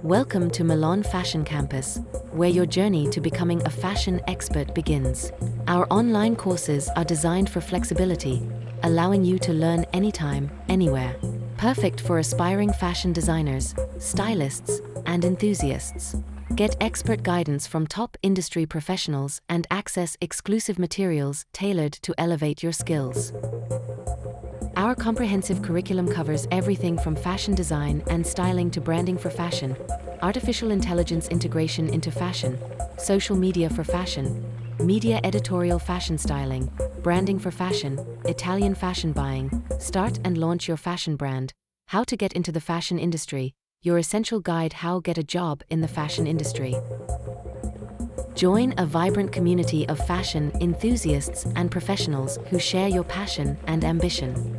Welcome to Milan Fashion Campus, where your journey to becoming a fashion expert begins. Our online courses are designed for flexibility, allowing you to learn anytime, anywhere. Perfect for aspiring fashion designers, stylists, and enthusiasts. Get expert guidance from top industry professionals and access exclusive materials tailored to elevate your skills. Our comprehensive curriculum covers everything from fashion design and styling to branding for fashion, artificial intelligence integration into fashion, social media for fashion, media editorial fashion styling, branding for fashion, Italian fashion buying, start and launch your fashion brand, how to get into the fashion industry, your essential guide how get a job in the fashion industry. Join a vibrant community of fashion enthusiasts and professionals who share your passion and ambition.